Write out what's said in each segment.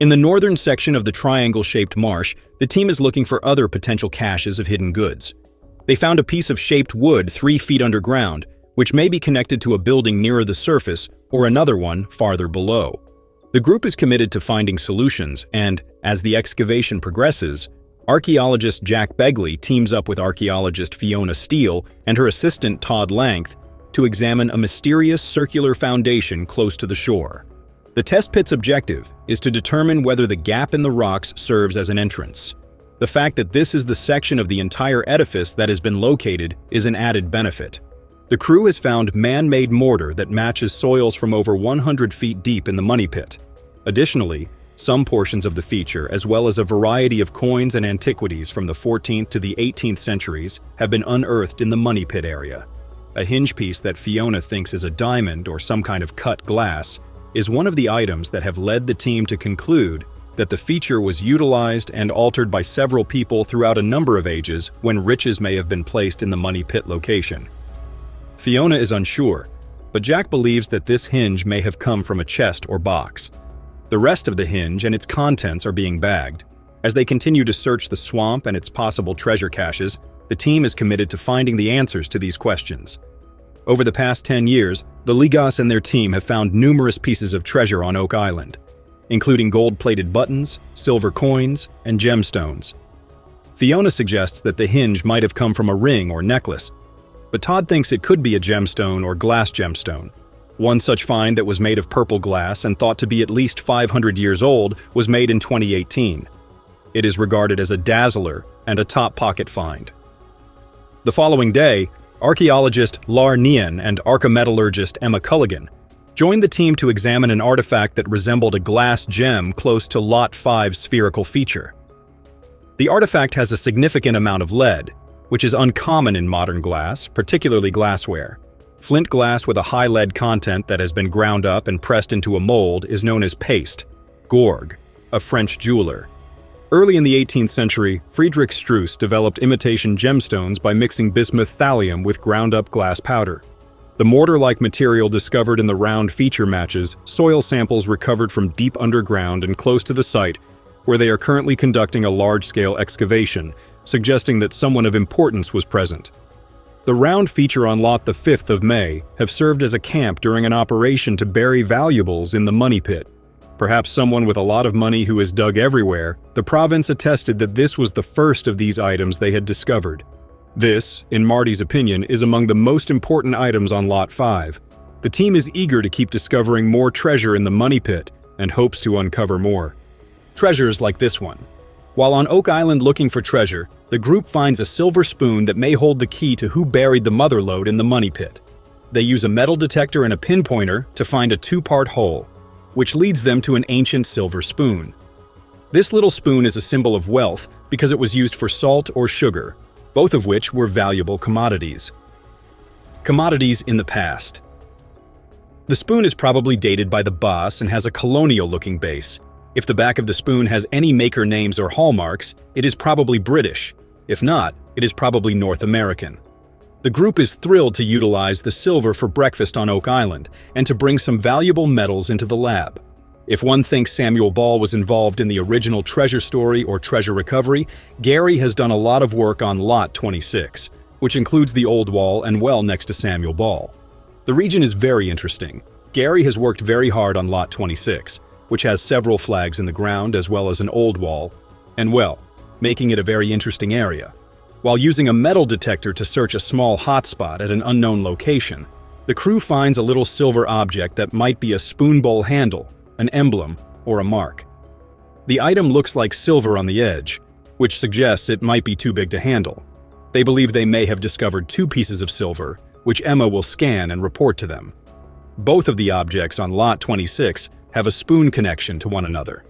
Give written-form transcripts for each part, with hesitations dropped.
In the northern section of the triangle-shaped marsh, the team is looking for other potential caches of hidden goods. They found a piece of shaped wood 3 feet underground, which may be connected to a building nearer the surface or another one farther below. The group is committed to finding solutions, and, as the excavation progresses, archaeologist Jack Begley teams up with archaeologist Fiona Steele and her assistant Todd Langth to examine a mysterious circular foundation close to the shore. The test pit's objective is to determine whether the gap in the rocks serves as an entrance. The fact that this is the section of the entire edifice that has been located is an added benefit. The crew has found man-made mortar that matches soils from over 100 feet deep in the money pit. Additionally, some portions of the feature, as well as a variety of coins and antiquities from the 14th to the 18th centuries, have been unearthed in the money pit area. A hinge piece that Fiona thinks is a diamond or some kind of cut glass is one of the items that have led the team to conclude that the feature was utilized and altered by several people throughout a number of ages when riches may have been placed in the money pit location. Fiona is unsure, but Jack believes that this hinge may have come from a chest or box. The rest of the hinge and its contents are being bagged. As they continue to search the swamp and its possible treasure caches, the team is committed to finding the answers to these questions. Over the past 10 years, the Ligas and their team have found numerous pieces of treasure on Oak Island, including gold-plated buttons, silver coins, and gemstones. Fiona suggests that the hinge might have come from a ring or necklace, but Todd thinks it could be a gemstone or glass gemstone. One such find that was made of purple glass and thought to be at least 500 years old was made in 2018. It is regarded as a dazzler and a top-pocket find. The following day, archaeologist Lar Nian and archimetallurgist Emma Culligan joined the team to examine an artifact that resembled a glass gem close to Lot 5's spherical feature. The artifact has a significant amount of lead, which is uncommon in modern glass, particularly glassware. Flint glass with a high lead content that has been ground up and pressed into a mold is known as paste. Gorg, a French jeweler. Early in the 18th century, Friedrich Struss developed imitation gemstones by mixing bismuth thallium with ground-up glass powder. The mortar-like material discovered in the round feature matches soil samples recovered from deep underground and close to the site, where they are currently conducting a large-scale excavation, suggesting that someone of importance was present. The round feature on Lot the 5th of May have served as a camp during an operation to bury valuables in the money pit. Perhaps someone with a lot of money who has dug everywhere, the province attested that this was the first of these items they had discovered. This, in Marty's opinion, is among the most important items on Lot 5. The team is eager to keep discovering more treasure in the money pit and hopes to uncover more. Treasures like this one. While on Oak Island looking for treasure, the group finds a silver spoon that may hold the key to who buried the mother lode in the money pit. They use a metal detector and a pinpointer to find a 2-part hole, which leads them to an ancient silver spoon. This little spoon is a symbol of wealth because it was used for salt or sugar, both of which were valuable commodities. Commodities in the past. The spoon is probably dated by the boss and has a colonial-looking base. If the back of the spoon has any maker names or hallmarks, it is probably British. If not, it is probably North American. The group is thrilled to utilize the silver for breakfast on Oak Island and to bring some valuable metals into the lab. If one thinks Samuel Ball was involved in the original treasure story or treasure recovery, Gary has done a lot of work on Lot 26, which includes the old wall and well next to Samuel Ball. The region is very interesting. Gary has worked very hard on Lot 26, which has several flags in the ground as well as an old wall, and well, making it a very interesting area. While using a metal detector to search a small hotspot at an unknown location, the crew finds a little silver object that might be a spoon bowl handle, an emblem, or a mark. The item looks like silver on the edge, which suggests it might be too big to handle. They believe they may have discovered 2 pieces of silver, which Emma will scan and report to them. Both of the objects on Lot 26 have a spoon connection to one another.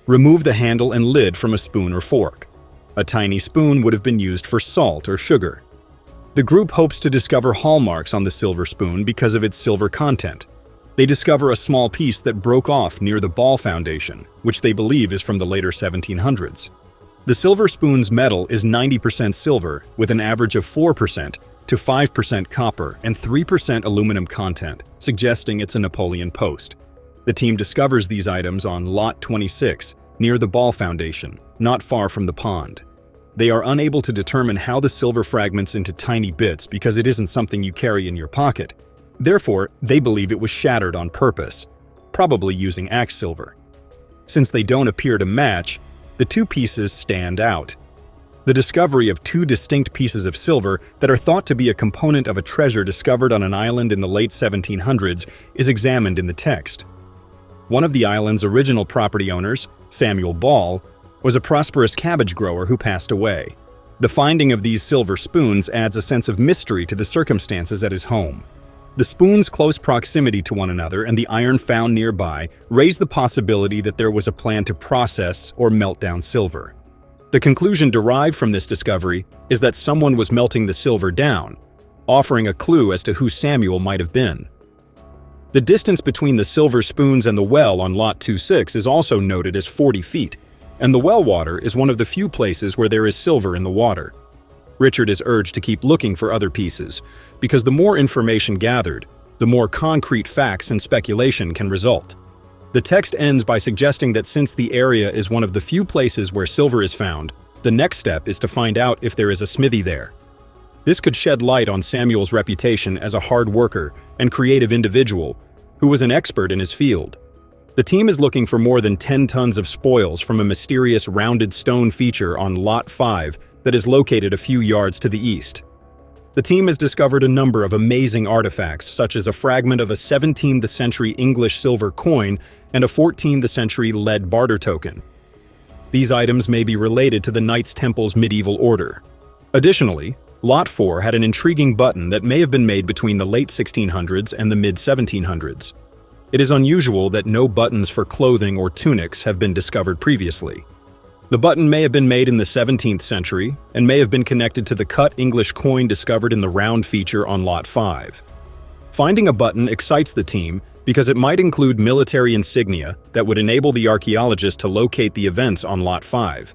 Remove the handle and lid from a spoon or fork. A tiny spoon would have been used for salt or sugar. The group hopes to discover hallmarks on the silver spoon because of its silver content. They discover a small piece that broke off near the Ball Foundation, which they believe is from the later 1700s. The silver spoon's metal is 90% silver, with an average of 4% to 5% copper and 3% aluminum content, suggesting it's a Napoleon post. The team discovers these items on Lot 26, near the Ball Foundation, not far from the pond. They are unable to determine how the silver fragments into tiny bits because it isn't something you carry in your pocket. Therefore, they believe it was shattered on purpose, probably using axe silver. Since they don't appear to match, the two pieces stand out. The discovery of two distinct pieces of silver that are thought to be a component of a treasure discovered on an island in the late 1700s is examined in the text. One of the island's original property owners, Samuel Ball, was a prosperous cabbage grower who passed away. The finding of these silver spoons adds a sense of mystery to the circumstances at his home. The spoons' close proximity to one another and the iron found nearby raise the possibility that there was a plan to process or melt down silver. The conclusion derived from this discovery is that someone was melting the silver down, offering a clue as to who Samuel might have been. The distance between the silver spoons and the well on Lot 26 is also noted as 40 feet, and the well water is one of the few places where there is silver in the water. Richard is urged to keep looking for other pieces, because the more information gathered, the more concrete facts and speculation can result. The text ends by suggesting that since the area is one of the few places where silver is found, the next step is to find out if there is a smithy there. This could shed light on Samuel's reputation as a hard worker and creative individual who was an expert in his field. The team is looking for more than 10 tons of spoils from a mysterious rounded stone feature on Lot 5 that is located a few yards to the east. The team has discovered a number of amazing artifacts, such as a fragment of a 17th century English silver coin and a 14th century lead barter token. These items may be related to the Knights Templar's medieval order. Additionally, Lot 4 had an intriguing button that may have been made between the late 1600s and the mid-1700s. It is unusual that no buttons for clothing or tunics have been discovered previously. The button may have been made in the 17th century and may have been connected to the cut English coin discovered in the round feature on Lot 5. Finding a button excites the team because it might include military insignia that would enable the archaeologist to locate the events on Lot 5.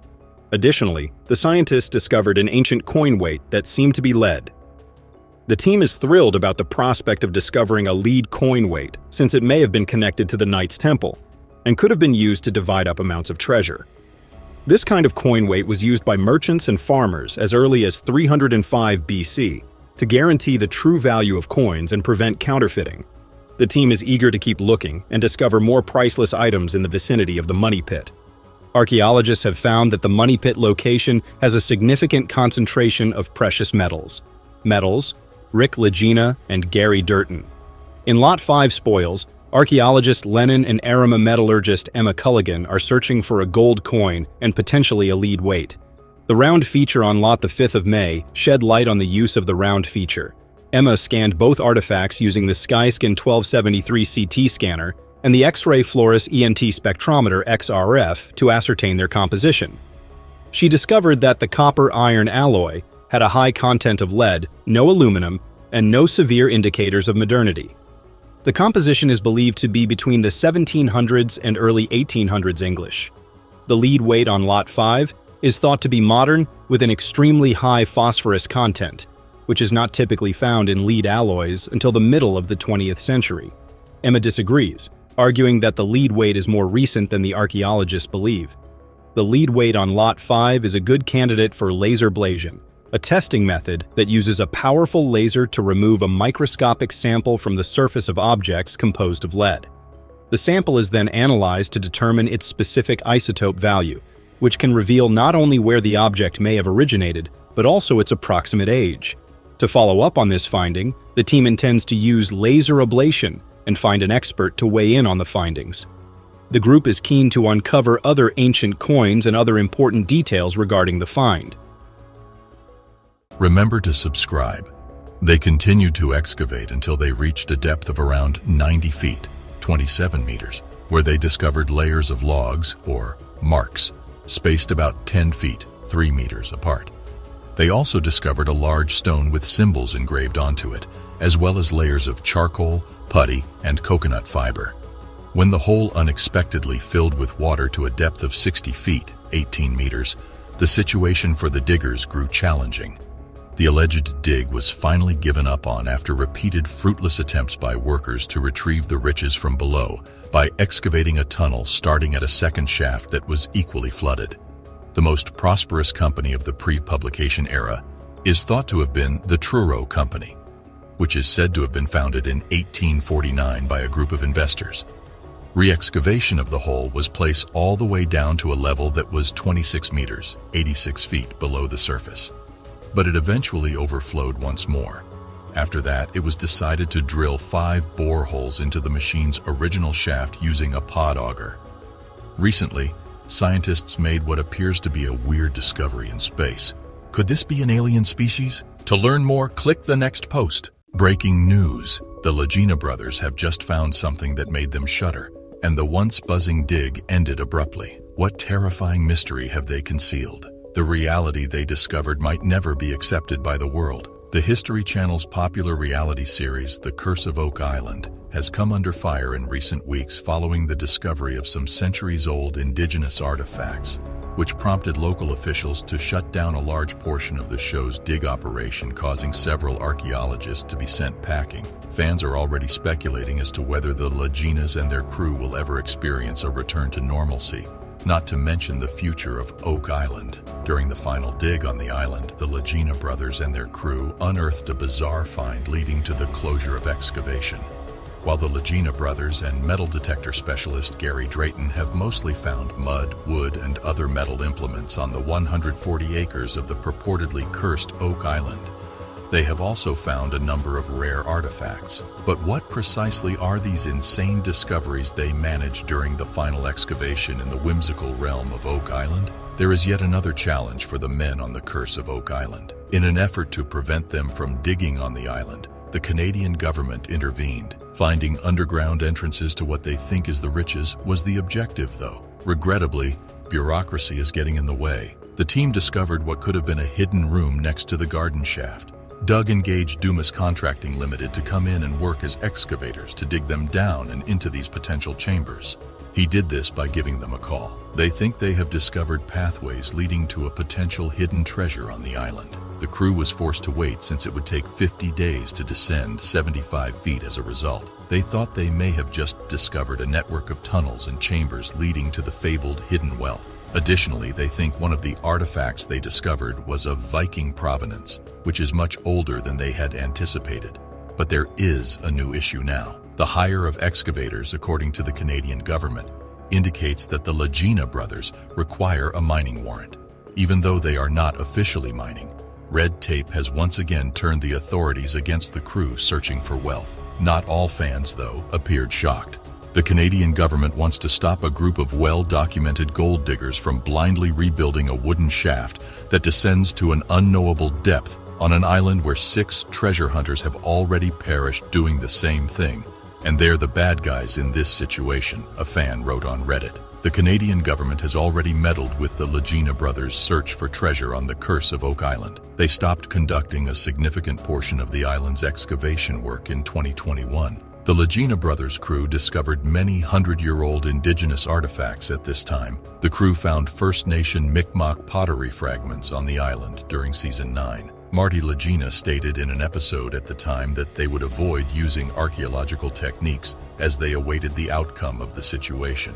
Additionally, the scientists discovered an ancient coin weight that seemed to be lead. The team is thrilled about the prospect of discovering a lead coin weight since it may have been connected to the Knights Temple and could have been used to divide up amounts of treasure. This kind of coin weight was used by merchants and farmers as early as 305 BC to guarantee the true value of coins and prevent counterfeiting. The team is eager to keep looking and discover more priceless items in the vicinity of the money pit. Archaeologists have found that the money pit location has a significant concentration of precious metals. Lagena, and Gary Drayton. In Lot 5 spoils, archaeologist Lennon and Arima metallurgist Emma Culligan are searching for a gold coin and potentially a lead weight. The round feature on Lot the 5th of May shed light on the use of the round feature. Emma scanned both artifacts using the Skyscan 1273 CT scanner and the X-ray fluorescence ENT spectrometer XRF to ascertain their composition. She discovered that the copper-iron alloy had a high content of lead, no aluminum, and no severe indicators of modernity. The composition is believed to be between the 1700s and early 1800s English. The lead weight on Lot 5 is thought to be modern with an extremely high phosphorus content, which is not typically found in lead alloys until the middle of the 20th century. Emma disagrees, arguing that the lead weight is more recent than the archaeologists believe. The lead weight on Lot 5 is a good candidate for laser ablation, a testing method that uses a powerful laser to remove a microscopic sample from the surface of objects composed of lead. The sample is then analyzed to determine its specific isotope value, which can reveal not only where the object may have originated, but also its approximate age. To follow up on this finding, the team intends to use laser ablation and find an expert to weigh in on the findings. The group is keen to uncover other ancient coins and other important details regarding the find. Remember to subscribe. They continued to excavate until they reached a depth of around 90 feet, 27 meters, where they discovered layers of logs, or marks, spaced about 10 feet, 3 meters apart. They also discovered a large stone with symbols engraved onto it, as well as layers of charcoal, putty, and coconut fiber. When the hole unexpectedly filled with water to a depth of 60 feet, 18 meters, the situation for the diggers grew challenging. The alleged dig was finally given up on after repeated fruitless attempts by workers to retrieve the riches from below by excavating a tunnel starting at a second shaft that was equally flooded. The most prosperous company of the pre-publication era is thought to have been the Truro Company, which is said to have been founded in 1849 by a group of investors. Re-excavation of the hole was placed all the way down to a level that was 26 meters, 86 feet below the surface. But it eventually overflowed once more. After that, it was decided to drill 5 boreholes into the machine's original shaft using a pod auger. Recently, scientists made what appears to be a weird discovery in space. Could this be an alien species? To learn more, click the next post. Breaking news. The Lagena brothers have just found something that made them shudder, and the once buzzing dig ended abruptly. What terrifying mystery have they concealed? The reality they discovered might never be accepted by the world. The History Channel's popular reality series, The Curse of Oak Island, has come under fire in recent weeks following the discovery of some centuries-old indigenous artifacts, which prompted local officials to shut down a large portion of the show's dig operation, causing several archaeologists to be sent packing. Fans are already speculating as to whether the Lagenas and their crew will ever experience a return to normalcy, not to mention the future of Oak Island. During the final dig on the island, the Lagena brothers and their crew unearthed a bizarre find leading to the closure of excavation. While the Lagena brothers and metal detector specialist Gary Drayton have mostly found mud, wood, and other metal implements on the 140 acres of the purportedly cursed Oak Island, they have also found a number of rare artifacts. But what precisely are these insane discoveries they managed during the final excavation in the whimsical realm of Oak Island? There is yet another challenge for the men on the Curse of Oak Island. In an effort to prevent them from digging on the island, the Canadian government intervened. Finding underground entrances to what they think is the riches was the objective, though. Regrettably, bureaucracy is getting in the way. The team discovered what could have been a hidden room next to the garden shaft. Doug engaged Dumas Contracting Limited to come in and work as excavators to dig them down and into these potential chambers. He did this by giving them a call. They think they have discovered pathways leading to a potential hidden treasure on the island. The crew was forced to wait since it would take 50 days to descend 75 feet as a result. They thought they may have just discovered a network of tunnels and chambers leading to the fabled hidden wealth. Additionally, they think one of the artifacts they discovered was of Viking provenance, which is much older than they had anticipated. But there is a new issue now. The hire of excavators, according to the Canadian government, indicates that the Lagena brothers require a mining warrant. Even though they are not officially mining, red tape has once again turned the authorities against the crew searching for wealth. Not all fans, though, appeared shocked. The Canadian government wants to stop a group of well-documented gold diggers from blindly rebuilding a wooden shaft that descends to an unknowable depth on an island where 6 treasure hunters have already perished doing the same thing. And they're the bad guys in this situation, a fan wrote on Reddit. The Canadian government has already meddled with the Lagena brothers' search for treasure on the Curse of Oak Island. They stopped conducting a significant portion of the island's excavation work in 2021. The Lagena brothers' crew discovered many hundred-year-old indigenous artifacts at this time. The crew found First Nation Mi'kmaq pottery fragments on the island during Season 9. Marty Lagena stated in an episode at the time that they would avoid using archaeological techniques as they awaited the outcome of the situation.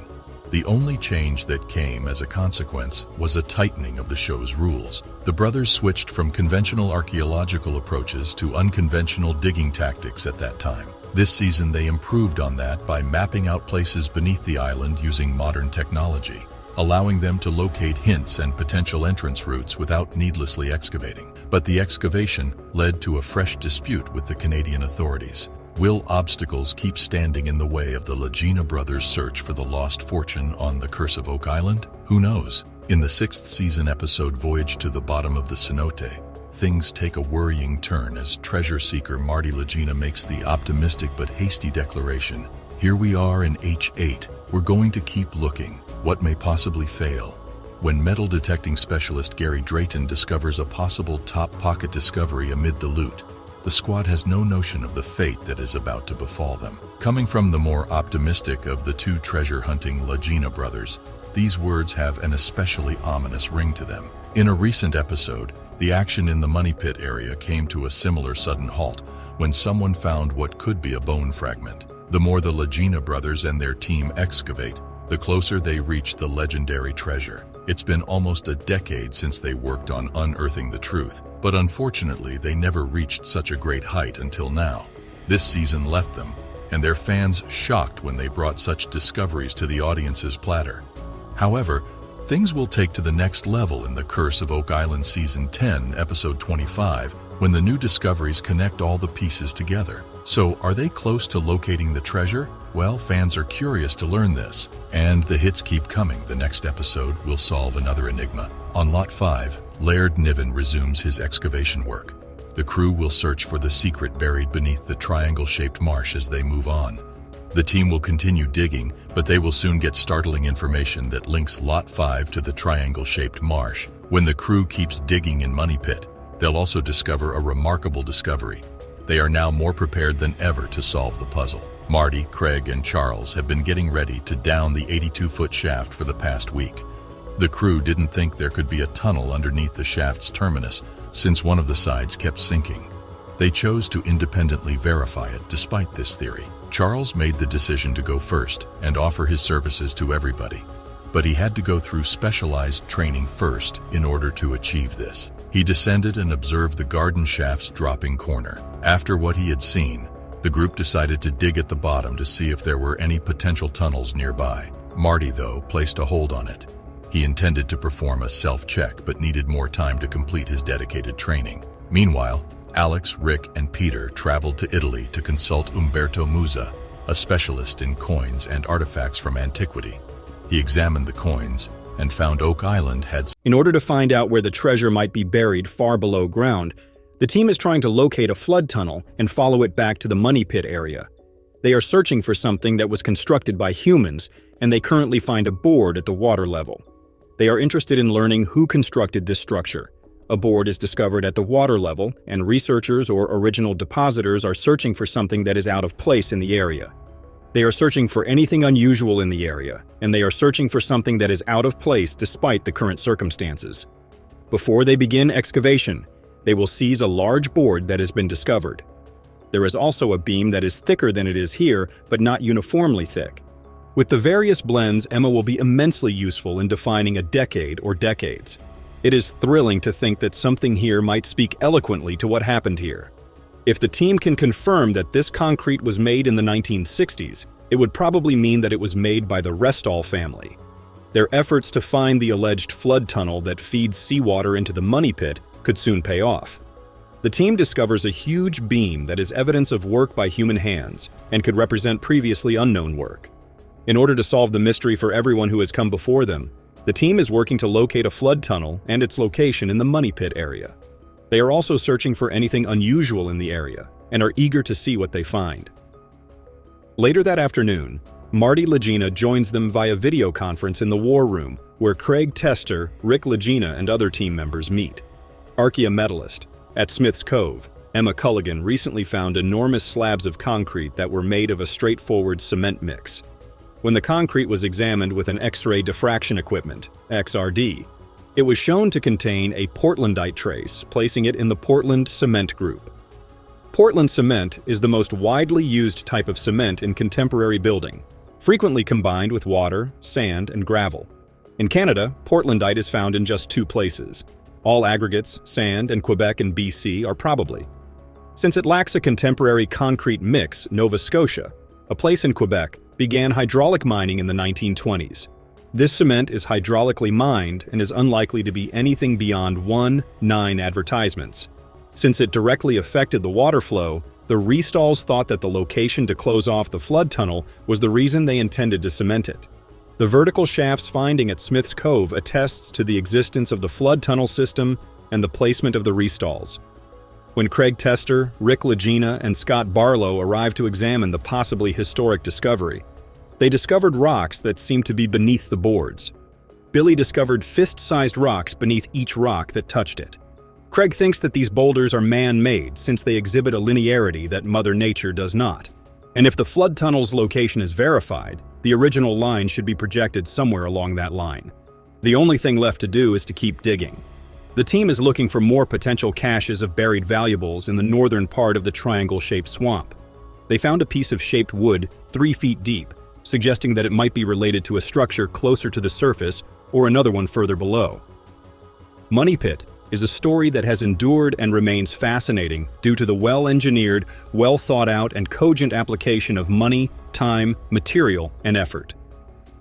The only change that came as a consequence was a tightening of the show's rules. The brothers switched from conventional archaeological approaches to unconventional digging tactics at that time. This season they improved on that by mapping out places beneath the island using modern technology, allowing them to locate hints and potential entrance routes without needlessly excavating. But the excavation led to a fresh dispute with the Canadian authorities. Will obstacles keep standing in the way of the Lagena brothers' search for the lost fortune on the Curse of Oak Island? Who knows? In the 6th season episode Voyage to the Bottom of the Cenote, things take a worrying turn as treasure seeker Marty Lagena makes the optimistic but hasty declaration, "Here we are in H8. We're going to keep looking. What may possibly fail?" When metal detecting specialist Gary Drayton discovers a possible top pocket discovery amid the loot, the squad has no notion of the fate that is about to befall them. Coming from the more optimistic of the 2 treasure-hunting Lagena brothers, these words have an especially ominous ring to them. In a recent episode, The action in the money pit area came to a similar sudden halt when someone found what could be a bone fragment. The more the Lagena brothers and their team excavate, the closer they reach the legendary treasure. It's been almost a decade since they worked on unearthing the truth, but unfortunately they never reached such a great height until now. This season left them, and their fans shocked when they brought such discoveries to the audience's platter. However, things will take to the next level in The Curse of Oak Island Season 10, Episode 25, when the new discoveries connect all the pieces together. So, are they close to locating the treasure? Well, fans are curious to learn this, and the hits keep coming. The next episode will solve another enigma. On Lot 5, Laird Niven resumes his excavation work. The crew will search for the secret buried beneath the triangle-shaped marsh as they move on. The team will continue digging, but they will soon get startling information that links Lot 5 to the triangle-shaped marsh. When the crew keeps digging in Money Pit, they'll also discover a remarkable discovery. They are now more prepared than ever to solve the puzzle. Marty, Craig, and Charles have been getting ready to down the 82-foot shaft for the past week. The crew didn't think there could be a tunnel underneath the shaft's terminus, since one of the sides kept sinking. They chose to independently verify it despite this theory. Charles made the decision to go first and offer his services to everybody. But he had to go through specialized training first in order to achieve this. He descended and observed the garden shaft's dropping corner. After what he had seen, the group decided to dig at the bottom to see if there were any potential tunnels nearby. Marty, though, placed a hold on it. He intended to perform a self-check but needed more time to complete his dedicated training. Meanwhile, Alex, Rick, and Peter traveled to Italy to consult Umberto Musa, a specialist in coins and artifacts from antiquity. He examined the coins and found Oak Island had... In order to find out where the treasure might be buried far below ground, the team is trying to locate a flood tunnel and follow it back to the money pit area. They are searching for something that was constructed by humans, and they currently find a board at the water level. They are interested in learning who constructed this structure. A board is discovered at the water level, and researchers or original depositors are searching for something that is out of place in the area. They are searching for anything unusual in the area, and they are searching for something that is out of place despite the current circumstances. Before they begin excavation, they will seize a large board that has been discovered. There is also a beam that is thicker than it is here, but not uniformly thick. With the various blends, Emma will be immensely useful in defining a decade or decades. It is thrilling to think that something here might speak eloquently to what happened here. If the team can confirm that this concrete was made in the 1960s, it would probably mean that it was made by the Restall family. Their efforts to find the alleged flood tunnel that feeds seawater into the money pit could soon pay off. The team discovers a huge beam that is evidence of work by human hands and could represent previously unknown work. In order to solve the mystery for everyone who has come before them, the team is working to locate a flood tunnel and its location in the money pit area. They are also searching for anything unusual in the area and are eager to see what they find. Later that afternoon, Marty Lagena joins them via video conference in the war room, where Craig Tester, Rick Lagena, and other team members meet. Archaeometallist. At Smith's Cove, Emma Culligan recently found enormous slabs of concrete that were made of a straightforward cement mix. When the concrete was examined with an X-ray diffraction equipment, XRD, it was shown to contain a Portlandite trace, placing it in the Portland cement group. Portland cement is the most widely used type of cement in contemporary building, frequently combined with water, sand, and gravel. In Canada, Portlandite is found in just 2 places. All aggregates, sand, and Quebec and BC are probably. Since it lacks a contemporary concrete mix, Nova Scotia, a place in Quebec, began hydraulic mining in the 1920s. This cement is hydraulically mined and is unlikely to be anything beyond 9 advertisements. Since it directly affected the water flow, the Restalls thought that the location to close off the flood tunnel was the reason they intended to cement it. The vertical shaft's finding at Smith's Cove attests to the existence of the flood tunnel system and the placement of the Restalls. When Craig Tester, Rick Lagena, and Scott Barlow arrived to examine the possibly historic discovery, they discovered rocks that seemed to be beneath the boards. Billy discovered fist-sized rocks beneath each rock that touched it. Craig thinks that these boulders are man-made since they exhibit a linearity that Mother Nature does not. And if the flood tunnel's location is verified, the original line should be projected somewhere along that line. The only thing left to do is to keep digging. The team is looking for more potential caches of buried valuables in the northern part of the triangle-shaped swamp. They found a piece of shaped wood 3 feet deep, suggesting that it might be related to a structure closer to the surface or another one further below. Money Pit is a story that has endured and remains fascinating due to the well-engineered, well-thought-out, and cogent application of money, time, material, and effort.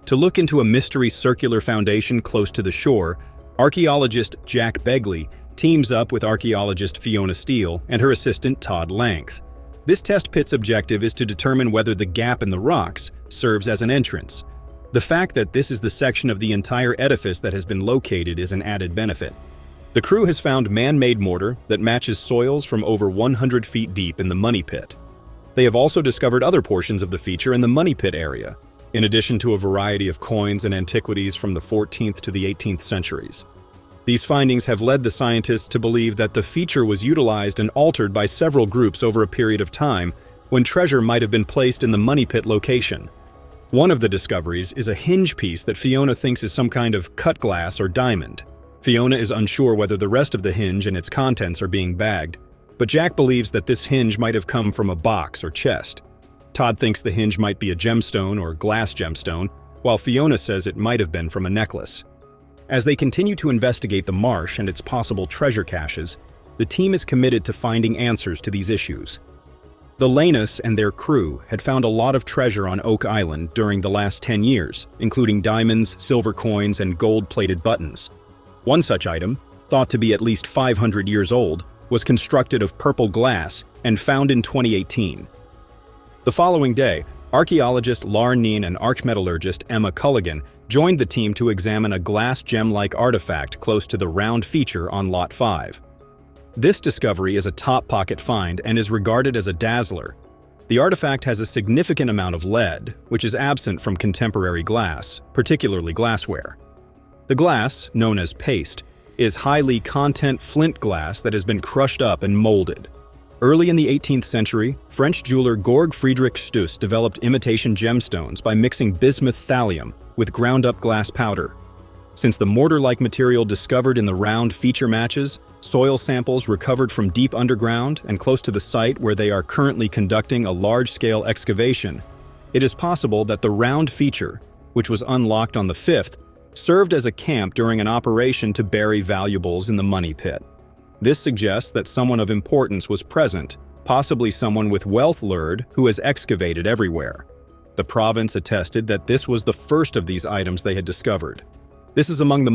To look into a mystery circular foundation close to the shore, archaeologist Jack Begley teams up with archaeologist Fiona Steele and her assistant Todd Langth. This test pit's objective is to determine whether the gap in the rocks serves as an entrance. The fact that this is the section of the entire edifice that has been located is an added benefit. The crew has found man-made mortar that matches soils from over 100 feet deep in the Money Pit. They have also discovered other portions of the feature in the Money Pit area, in addition to a variety of coins and antiquities from the 14th to the 18th centuries. These findings have led the scientists to believe that the feature was utilized and altered by several groups over a period of time when treasure might have been placed in the Money Pit location. One of the discoveries is a hinge piece that Fiona thinks is some kind of cut glass or diamond. Fiona is unsure whether the rest of the hinge and its contents are being bagged, but Jack believes that this hinge might have come from a box or chest. Todd thinks the hinge might be a gemstone or glass gemstone, while Fiona says it might have been from a necklace. As they continue to investigate the marsh and its possible treasure caches, the team is committed to finding answers to these issues. The Lagenas and their crew had found a lot of treasure on Oak Island during the last 10 years, including diamonds, silver coins, and gold-plated buttons. One such item, thought to be at least 500 years old, was constructed of purple glass and found in 2018. The following day, archaeologist Lauren Neen and archmetallurgist Emma Culligan joined the team to examine a glass gem-like artifact close to the round feature on Lot 5. This discovery is a top-pocket find and is regarded as a dazzler. The artifact has a significant amount of lead, which is absent from contemporary glass, particularly glassware. The glass, known as paste, is highly content flint glass that has been crushed up and molded. Early in the 18th century, French jeweler Georg Friedrich Stuss developed imitation gemstones by mixing bismuth thallium with ground-up glass powder. Since the mortar-like material discovered in the round feature matches soil samples recovered from deep underground and close to the site where they are currently conducting a large-scale excavation, it is possible that the round feature, which was unlocked on the 5th, served as a camp during an operation to bury valuables in the Money Pit. This suggests that someone of importance was present, possibly someone with wealth lured who has excavated everywhere. The province attested that this was the first of these items they had discovered. This is among the